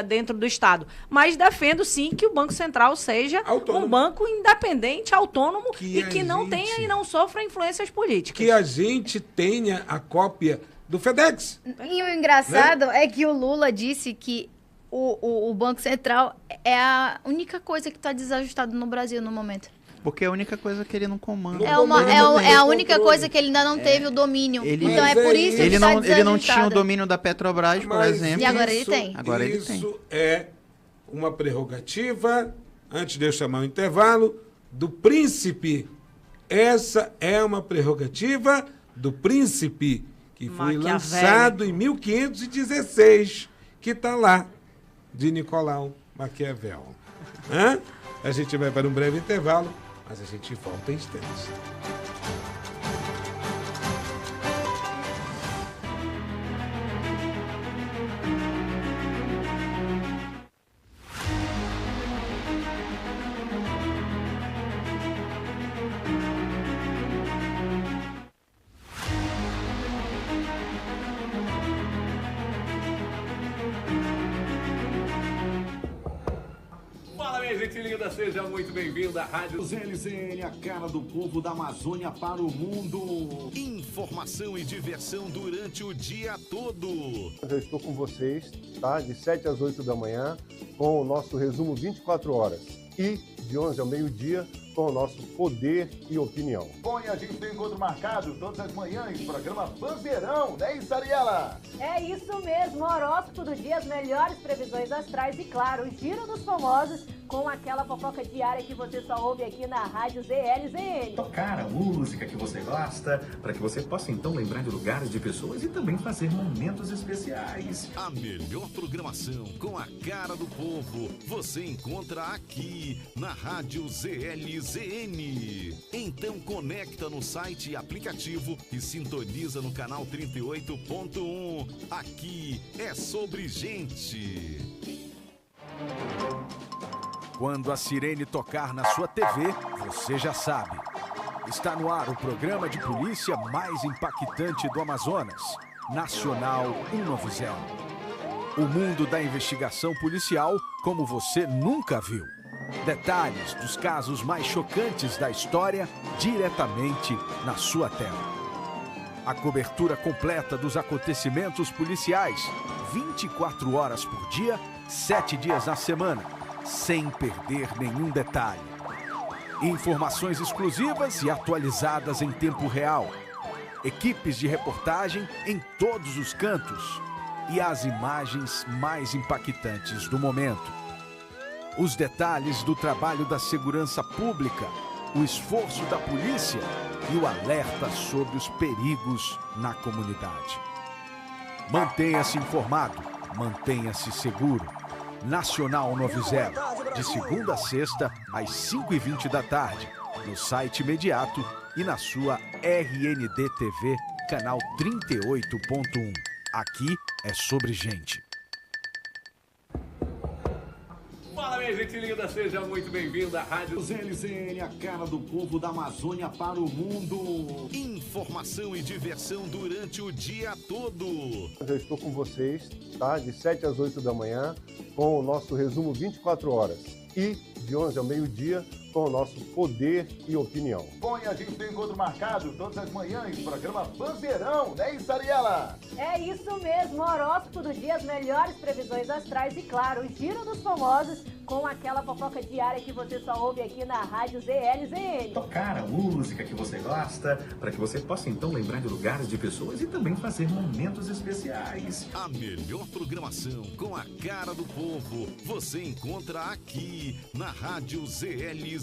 dentro do Estado. Mas defendo, sim, que o Banco Central seja um banco independente, autônomo e que não tenha e não sofra influências políticas. Que a gente tenha a cópia do FedEx. E o engraçado é que o Lula disse que o Banco Central é a única coisa que está desajustado no Brasil no momento. Porque é a única coisa que ele não comanda. É a única coisa que ele ainda não teve o domínio. Então é por isso que ele está desajustado. Ele não tinha o domínio da Petrobras, por exemplo. E agora ele tem. Agora ele tem. Isso é uma prerrogativa, antes de eu chamar o intervalo, do príncipe. Essa é uma prerrogativa do príncipe, que foi lançado em 1516, que está lá, de Nicolau Maquiavel. A gente vai para um breve intervalo, mas a gente volta em instantes. Gente linda, seja muito bem-vindo à Rádio LZN, a cara do povo da Amazônia para o mundo. Informação e diversão durante o dia todo. Eu estou com vocês, tá? De 7 às 8 da manhã, com o nosso resumo 24 horas. E de 11 ao meio-dia, com o nosso Poder e Opinião. Bom, e a gente tem encontro marcado todas as manhãs, programa Bandeirão, né, Ariela? É isso mesmo, horóscopo do dia, as melhores previsões astrais e, claro, o giro dos famosos com aquela fofoca diária que você só ouve aqui na Rádio ZLZN. Tocar a música que você gosta, para que você possa então lembrar de lugares, de pessoas e também fazer momentos especiais. A melhor programação com a cara do povo você encontra aqui na Rádio ZLZN. Então conecta no site e aplicativo e sintoniza no canal 38.1. Aqui é sobre gente. Quando a sirene tocar na sua TV, você já sabe. Está no ar o programa de polícia mais impactante do Amazonas, Nacional 190. O mundo da investigação policial como você nunca viu. Detalhes dos casos mais chocantes da história diretamente na sua tela. A cobertura completa dos acontecimentos policiais, 24 horas por dia, 7 dias na semana. sem perder nenhum detalhe. Informações exclusivas e atualizadas em tempo real. Equipes de reportagem em todos os cantos. E as imagens mais impactantes do momento. Os detalhes do trabalho da segurança pública, o esforço da polícia e o alerta sobre os perigos na comunidade. Mantenha-se informado, mantenha-se seguro. Nacional 90, de segunda a sexta, às 5h20 da tarde, no site imediato e na sua RND TV, canal 38.1. Aqui é sobre gente. Fala, minha gente linda, seja muito bem-vindo à Rádio LZN, a cara do povo da Amazônia para o mundo. Informação e diversão durante o dia todo. Eu estou com vocês, tá? De 7 às 8 da manhã, com o nosso resumo 24 horas. E de 11 ao meio-dia, com o nosso Poder e Opinião. Bom, e a gente tem encontro marcado todas as manhãs, programa Bandeirão, né, Isariela? É isso mesmo, horóscopo do dia, as melhores previsões astrais e, claro, o giro dos famosos com aquela fofoca diária que você só ouve aqui na Rádio ZLZN. Tocar a música que você gosta, para que você possa então lembrar de lugares, de pessoas e também fazer momentos especiais. A melhor programação com a cara do povo você encontra aqui na Rádio ZLZN.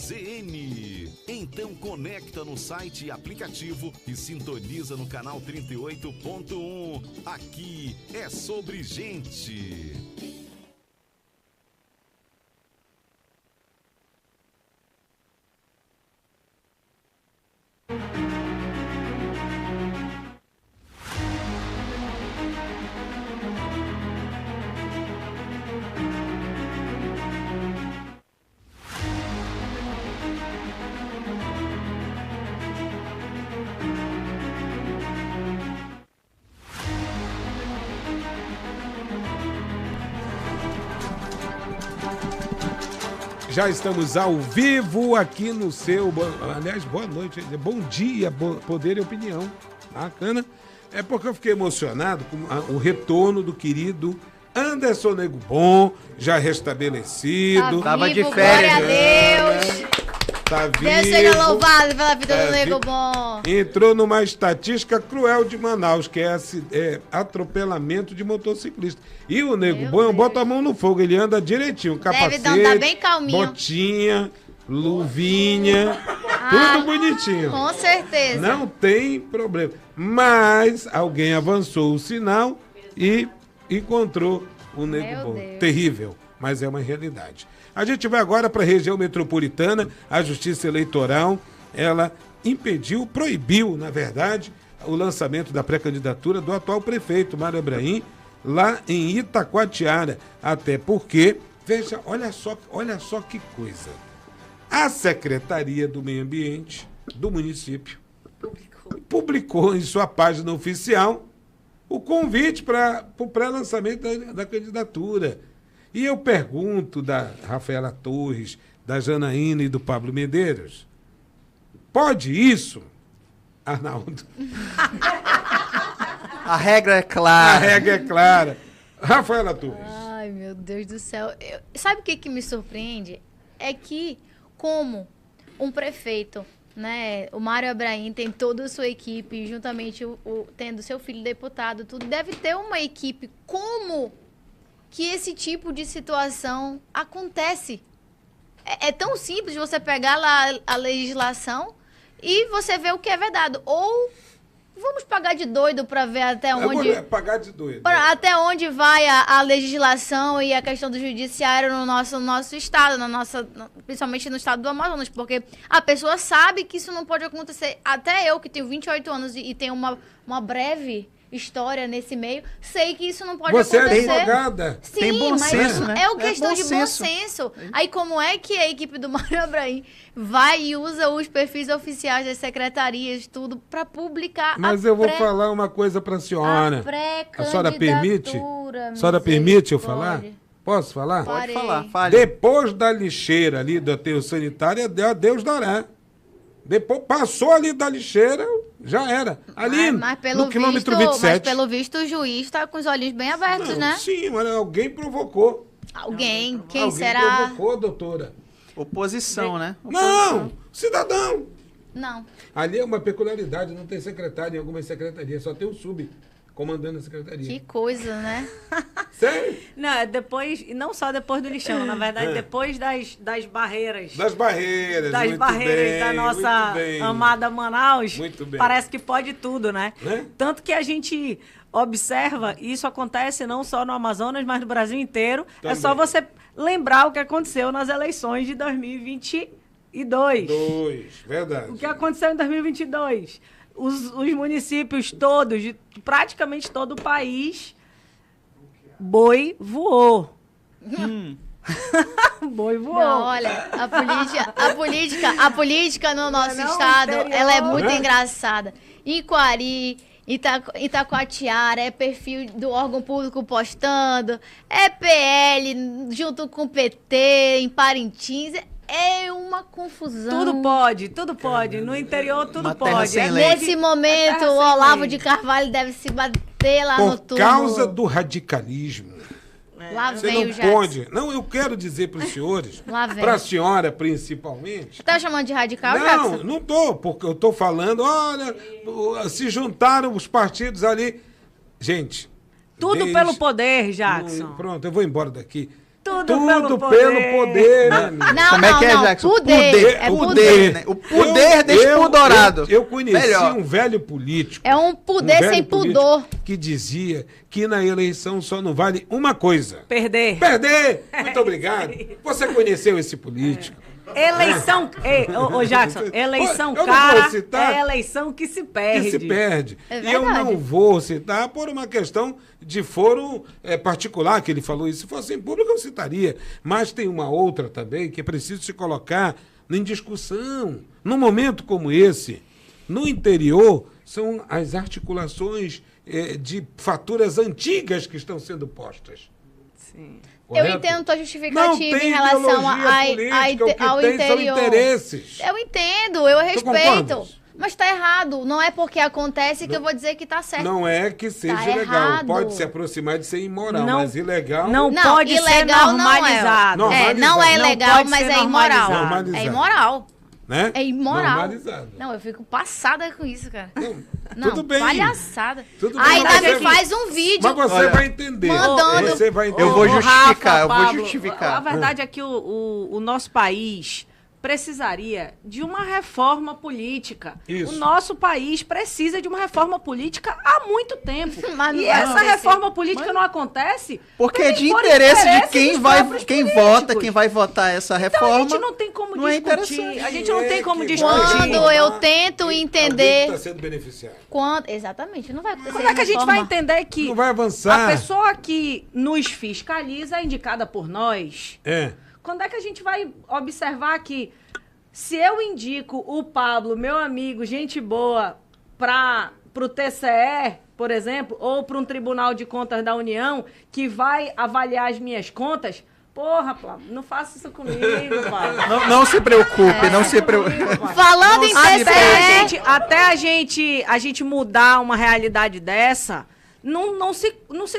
Então conecta no site e aplicativo e sintoniza no canal 38.1. Aqui é sobre gente. Já estamos ao vivo aqui no seu... Aliás, boa noite, bom dia, Poder e Opinião. Bacana. É porque eu fiquei emocionado com o retorno do querido Anderson Nego Bom, já restabelecido. Tava de férias. Glória a Deus. Tá vivo. Deus seja louvado pela vida do Nego Bom. Entrou numa estatística cruel de Manaus, que é atropelamento de motociclista. E o Nego Bom, bota a mão no fogo, ele anda direitinho, capacete, Deve andar bem calminho. botinha, luvinha, tudo bonitinho. Com certeza. Não tem problema. Mas alguém avançou o sinal e encontrou o Nego Bom. Deus. Terrível, mas é uma realidade. A gente vai agora para a região metropolitana. A Justiça Eleitoral, ela proibiu, na verdade, o lançamento da pré-candidatura do atual prefeito, Mário Abraim, lá em Itacoatiara. Até porque, veja, olha só que coisa. A Secretaria do Meio Ambiente do município publicou em sua página oficial o convite para o pré-lançamento da candidatura. E eu pergunto da Rafaela Torres, da Janaína e do Pablo Medeiros, pode isso, Arnaldo? A regra é clara. A regra é clara. Rafaela Torres. Ai, meu Deus do céu. Sabe o que me surpreende? É que, como um prefeito, né, o Mário Abraim tem toda a sua equipe, juntamente tendo seu filho deputado, tudo, deve ter uma equipe. Como que esse tipo de situação acontece? É tão simples você pegar lá a legislação e você ver o que é vedado. Ou vamos pagar de doido para ver até onde... Pagar de doido. Até onde vai a legislação e a questão do judiciário no nosso estado, principalmente no estado do Amazonas, porque a pessoa sabe que isso não pode acontecer. Até eu, que tenho 28 anos e tenho uma breve história nesse meio, sei que isso não pode acontecer. Você é advogada. Sim, tem bom senso, mas né? é uma questão de bom senso. Aí como é que a equipe do Mário Abraim vai e usa os perfis oficiais das secretarias, tudo, para publicar Mas eu vou falar uma coisa para a senhora. A senhora permite? A senhora permite eu falar? Posso falar? Pode falar, fale. Depois da lixeira ali do aterro sanitário, Deus dará. Depois passou ali da lixeira, já era. Ali no quilômetro 27. Mas pelo visto o juiz está com os olhinhos bem abertos, né? Sim, mas alguém provocou. Alguém. Quem Alguém será? provocou, doutora. Oposição, né? Não! Cidadão! Não. Ali é uma peculiaridade, não tem secretário em algumas secretarias, só tem o sub comandando a secretaria. Que coisa, né? Sério? Não, depois, não só depois do lixão, na verdade, depois das barreiras. Das barreiras, Das muito barreiras bem, da nossa muito bem. amada Manaus. Muito bem. Parece que pode tudo, né? Tanto que a gente observa, e isso acontece não só no Amazonas, mas no Brasil inteiro. Também. É só você lembrar o que aconteceu nas eleições de 2022. Verdade. O que aconteceu em 2022? Os municípios todos, de praticamente todo o país, boi voou. Boi voou. Não, olha, a política no nosso estado, ela é muito engraçada. Iquari, Itacoatiara, é perfil do órgão público postando, é PL junto com PT em Parintins, é uma confusão. Tudo pode. No interior, tudo pode. Nesse momento, o Olavo de Carvalho deve se bater lá no Por túmulo. causa do radicalismo. Lá Você vem não o Jackson. pode. Não, eu quero dizer para os senhores, Lá vem. para a senhora principalmente. Tá chamando de radical, Não, Jackson? não tô, porque eu tô falando, olha, se juntaram os partidos ali. Gente. Tudo pelo poder, Jackson. Pronto, eu vou embora daqui. Tudo pelo poder, meu amigo. Não, Como é que é, não, Jackson? poder. É poder, né? O poder despudorado. Eu conheci Melhor. um velho político. É um poder velho sem político pudor. Que dizia que na eleição só não vale uma coisa. Perder. Muito obrigado. Você conheceu esse político. Eleição. Ô, Jackson, eleição, Eu não cara, vou citar. é eleição que se perde. Que se perde. É E eu verdade. não vou citar por uma questão de foro particular, que ele falou isso. Se fosse em público, eu citaria. Mas tem uma outra também que é preciso se colocar em discussão. Num momento como esse, no interior, são as articulações de faturas antigas que estão sendo postas. Sim. Eu Correto? entendo tua Não justificativa tem em relação ideologia política, o que ao tem são interior. interesses. Eu entendo, eu respeito. concordas? Mas tá errado. Não é porque acontece que eu vou dizer que tá certo. Não é que seja Tá legal. errado. Pode se aproximar de ser imoral, Não- mas ilegal. Não, Não, pode ser ilegal não é. normalizado. Não é Normalizado. legal, pode mas ser é imoral. normalizado. É imoral. Né? É imoral. Normalizado. Não, eu fico passada com isso, cara. Não, tudo bem. Palhaçada. Tudo bem, Ainda mas me você- faz um vídeo. Mas você vai entender. Mandando. Você vai entender. Eu vou justificar, eu vou Pablo, justificar. A verdade é que o nosso país precisaria de uma reforma política. Isso. O nosso país precisa de uma reforma política há muito tempo. Mas não E vai essa acontecer. reforma política não acontece Porque é de por interesse de interesse quem dos vai, próprios quem políticos. vota, quem vai votar essa Então reforma. a gente não tem como não é discutir. interessante. A gente não tem como que discutir. Quando eu tento Alguém entender. está sendo beneficiado. Exatamente, não vai acontecer. Quando é que a gente vai reforma. entender que Não vai avançar. a pessoa que nos fiscaliza é indicada por nós? É. Quando é que a gente vai observar que se eu indico o Pablo, meu amigo, gente boa, para o TCE, por exemplo, ou para um Tribunal de Contas da União, que vai avaliar as minhas contas, porra, Pablo, não faça isso comigo, Pablo. Não se preocupe, não se preocupe. Falando em TCE. Até a gente mudar uma realidade dessa, não se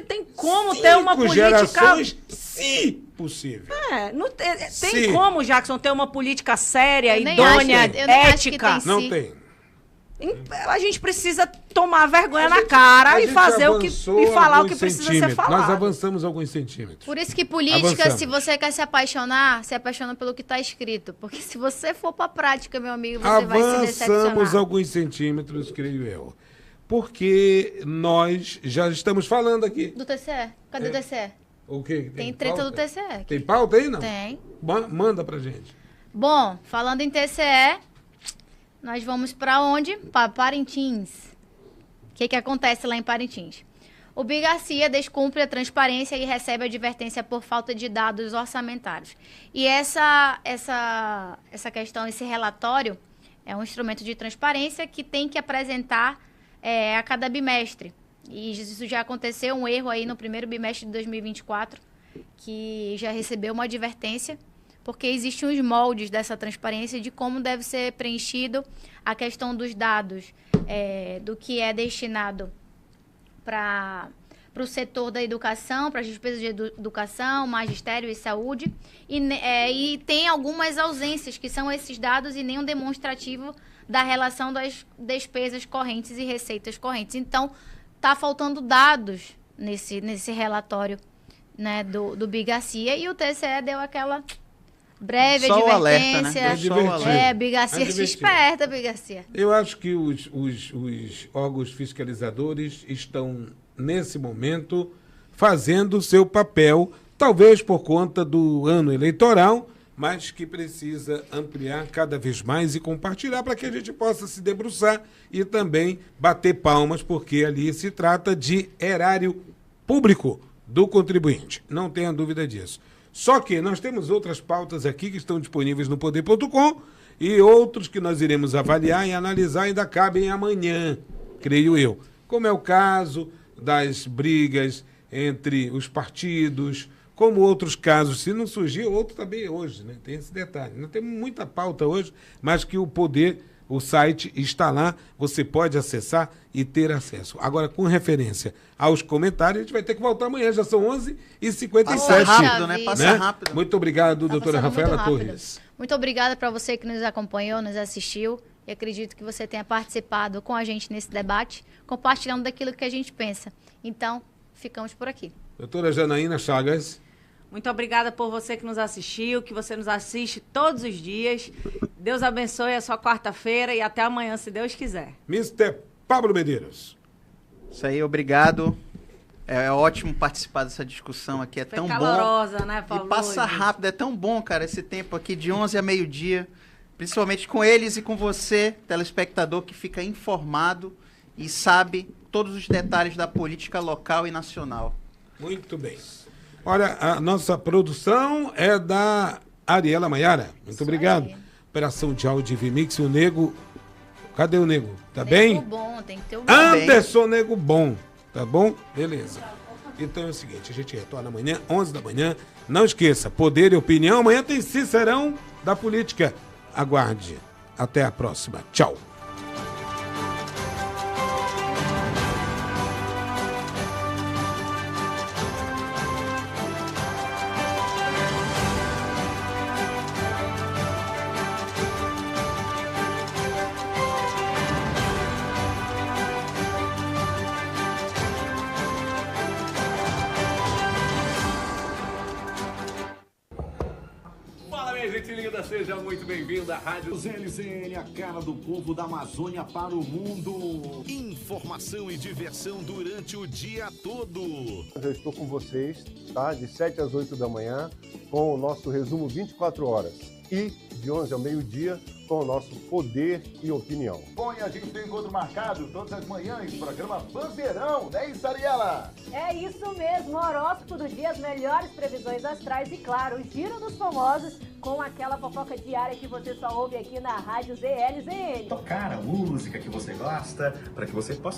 tem como ter uma 5 política... gerações, se possível. Não tem Sim. como, Jackson, ter uma política séria, Eu nem idônea, acho que- eu nem acho que ética. tem sim. Não tem. A gente precisa tomar vergonha na cara A e gente fazer o que avançou e falar o que alguns precisa ser centímetros. Nós falado. avançamos alguns centímetros. Por isso que política, Avançamos. se você quer se apaixonar, se apaixona pelo que tá escrito. Porque se você for pra prática, meu amigo, você vai se Avançamos decepcionar. alguns centímetros, creio eu. Porque nós já estamos falando aqui. Do TCE? Cadê o TCE? O quê? Tem treta pauta? do TCE. Tem pauta aí, não? Tem. Manda pra gente. Bom, falando em TCE, nós vamos para onde? Para Parintins. O que acontece lá em Parintins? O Bi Garcia descumpre a transparência e recebe advertência por falta de dados orçamentários. E essa questão, esse relatório, é um instrumento de transparência que tem que apresentar a cada bimestre. E isso já aconteceu, um erro aí no primeiro bimestre de 2024, que já recebeu uma advertência, porque existem os moldes dessa transparência de como deve ser preenchido a questão dos dados, do que é destinado para para o setor da educação, para as despesas de educação, magistério e saúde, e tem algumas ausências, que são esses dados e nenhum demonstrativo da relação das despesas correntes e receitas correntes. Então, está faltando dados nesse relatório, né, do Bigarcia, e o TCE deu aquela breve Só advertência. o alerta, né? Só o alerta. Bigarcia, se esperta, Bigarcia. Eu acho que os órgãos fiscalizadores estão, nesse momento, fazendo o seu papel, talvez por conta do ano eleitoral, mas que precisa ampliar cada vez mais e compartilhar para que a gente possa se debruçar e também bater palmas, porque ali se trata de erário público do contribuinte. Não tenha dúvida disso. Só que nós temos outras pautas aqui que estão disponíveis no poder.com e outros que nós iremos avaliar e analisar ainda cabem amanhã, creio eu. Como é o caso das brigas entre os partidos, como outros casos, se não surgir, outro também hoje, né? Tem esse detalhe. Não tem muita pauta hoje, mas que o poder, o site está lá, você pode acessar e ter acesso. Agora, com referência aos comentários, a gente vai ter que voltar amanhã, já são 11h57. Passa rápido, né? Passa rápido. Muito obrigado, doutora Rafaela Torres. Muito obrigada para você que nos acompanhou, nos assistiu, e acredito que você tenha participado com a gente nesse debate, compartilhando daquilo que a gente pensa. Então, ficamos por aqui. Doutora Janaína Chagas. Muito obrigada por você que nos assistiu, que você nos assiste todos os dias. Deus abençoe a sua quarta-feira e até amanhã, se Deus quiser. Mr. Pablo Medeiros. Isso aí, obrigado. É ótimo participar dessa discussão aqui, é Foi tão calorosa, bom. Né, Paulo? E passa rápido, é tão bom, cara, esse tempo aqui de 11 a meio-dia, principalmente com eles e com você, telespectador, que fica informado e sabe todos os detalhes da política local e nacional. Muito bem. Olha, a nossa produção é da Ariela Maiara. Muito obrigado. Operação de áudio e Vimix, o Nego. Cadê o Nego? Tá bem? Nego bom, tem que ter o bom. Anderson Nego Bom. Tá bom? Beleza. Então é o seguinte, a gente retorna amanhã, 11 da manhã. Não esqueça, Poder e Opinião. Amanhã tem Cicerão da Política. Aguarde. Até a próxima. Tchau. Seja muito bem-vindo à Rádio LZN, a cara do povo da Amazônia para o mundo. Informação e diversão durante o dia todo. Eu estou com vocês, tá? De 7 às 8 da manhã, com o nosso resumo 24 horas. E de 11 ao meio-dia, com o nosso Poder e Opinião. Bom, e a gente tem encontro marcado todas as manhãs, programa Bandeirão, né, Ariela? É isso mesmo, horóscopo do dia, as melhores previsões astrais e, claro, o giro dos famosos com aquela fofoca diária que você só ouve aqui na Rádio ZLZN. Tocar a música que você gosta, para que você possa